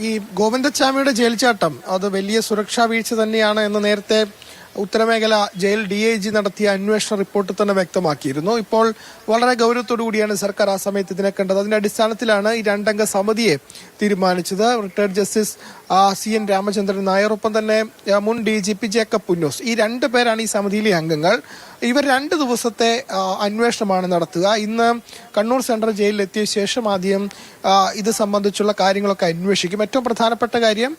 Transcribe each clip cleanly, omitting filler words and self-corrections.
ഈ ഗോവിന്ദച്ചാമിയുടെ ജയിൽ ചാട്ടം അത് വലിയ സുരക്ഷാ വീഴ്ച തന്നെയാണ് എന്ന് നേരത്തെ ഉത്തരമേഖല ജയിൽ DIG നടത്തിയ അന്വേഷണ റിപ്പോർട്ട് തന്നെ വ്യക്തമാക്കിയിരുന്നു. ഇപ്പോൾ വളരെ ഗൗരവത്തോടു കൂടിയാണ് സർക്കാർ ആ സമയത്ത് ഇതിനെ കണ്ടത്. അതിന്റെ അടിസ്ഥാനത്തിലാണ് ഈ രണ്ടംഗ സമിതിയെ തീരുമാനിച്ചത്. Retired justice CN Ramachandran Nair, ഒപ്പം തന്നെ മുൻ DGP ജേക്കബ് പുന്നൂസ്, ഈ 2 പേരാണ് ഈ സമിതിയിലെ അംഗങ്ങൾ. ഇവർ 2 ദിവസത്തെ അന്വേഷണമാണ് നടത്തുക. ഇന്ന് കണ്ണൂർ സെൻട്രൽ ജയിലിൽ എത്തിയ ശേഷം ആദ്യം ഇത് സംബന്ധിച്ചുള്ള കാര്യങ്ങളൊക്കെ അന്വേഷിക്കും. ഏറ്റവും പ്രധാനപ്പെട്ട കാര്യം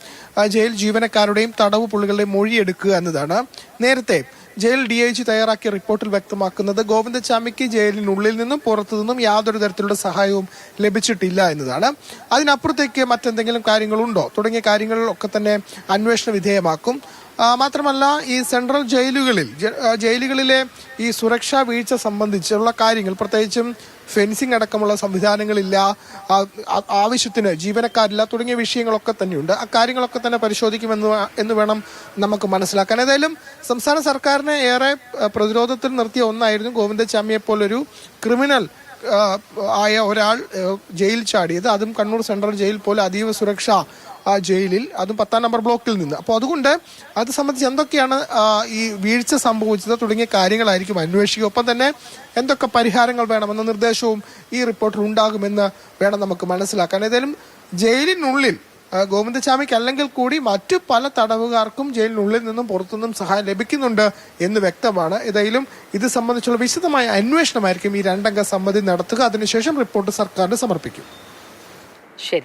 ജയിൽ ജീവനക്കാരുടെയും തടവ് പുള്ളികളുടെയും മൊഴിയെടുക്കുക എന്നതാണ്. നേരത്തെ ജയിൽ DIG തയ്യാറാക്കിയ റിപ്പോർട്ടിൽ വ്യക്തമാക്കുന്നത് ഗോവിന്ദച്ചാമിക്ക് ജയിലിനുള്ളിൽ നിന്നും പുറത്തു നിന്നും യാതൊരു തരത്തിലുള്ള സഹായവും ലഭിച്ചിട്ടില്ല എന്നതാണ്. അതിനപ്പുറത്തേക്ക് മറ്റെന്തെങ്കിലും കാര്യങ്ങളുണ്ടോ തുടങ്ങിയ കാര്യങ്ങളിലൊക്കെ തന്നെ അന്വേഷണ വിധേയമാക്കും. മാത്രമല്ല ഈ സെൻട്രൽ ജയിലുകളിലെ ഈ സുരക്ഷാ വീഴ്ച സംബന്ധിച്ചുള്ള കാര്യങ്ങൾ, പ്രത്യേകിച്ചും ഫെൻസിംഗ് അടക്കമുള്ള സംവിധാനങ്ങളില്ല, ആവശ്യത്തിന് ജീവനക്കാരില്ല തുടങ്ങിയ വിഷയങ്ങളൊക്കെ തന്നെയുണ്ട്. ആ കാര്യങ്ങളൊക്കെ തന്നെ പരിശോധിക്കുമെന്ന് വേണം നമുക്ക് മനസ്സിലാക്കാൻ. ഏതായാലും സംസ്ഥാന സർക്കാരിനെ ഏറെ പ്രതിരോധത്തിൽ നിർത്തിയ ഒന്നായിരുന്നു ഗോവിന്ദച്ചാമിയെ പോലൊരു ക്രിമിനൽ ആയ ഒരാൾ ജയിൽ ചാടിയത്. അതും കണ്ണൂർ സെൻട്രൽ ജയിൽ പോലെ അതീവ സുരക്ഷ ജയിലിൽ, അതും 10ാം നമ്പർ ബ്ലോക്കിൽ നിന്ന്. അപ്പോൾ അതുകൊണ്ട് അത് സംബന്ധിച്ച് എന്തൊക്കെയാണ് ഈ വീഴ്ച സംഭവിച്ചത് തുടങ്ങിയ കാര്യങ്ങളായിരിക്കും അന്വേഷിക്കുക. ഒപ്പം തന്നെ എന്തൊക്കെ പരിഹാരങ്ങൾ വേണമെന്ന നിർദ്ദേശവും ഈ റിപ്പോർട്ടിൽ ഉണ്ടാകുമെന്ന് വേണം നമുക്ക് മനസ്സിലാക്കാൻ. ഏതായാലും ജയിലിനുള്ളിൽ ഗോവിന്ദച്ചാമിക്ക് അല്ലെങ്കിൽ കൂടി മറ്റു പല തടവുകാർക്കും ജയിലിനുള്ളിൽ നിന്നും പുറത്തുനിന്നും സഹായം ലഭിക്കുന്നുണ്ട് എന്ന് വ്യക്തമാണ്. ഏതായാലും ഇത് സംബന്ധിച്ചുള്ള വിശദമായ അന്വേഷണമായിരിക്കും ഈ 2 അംഗ സമിതി നടത്തുക. അതിനുശേഷം റിപ്പോർട്ട് സർക്കാരിന് സമർപ്പിക്കും. ശരി.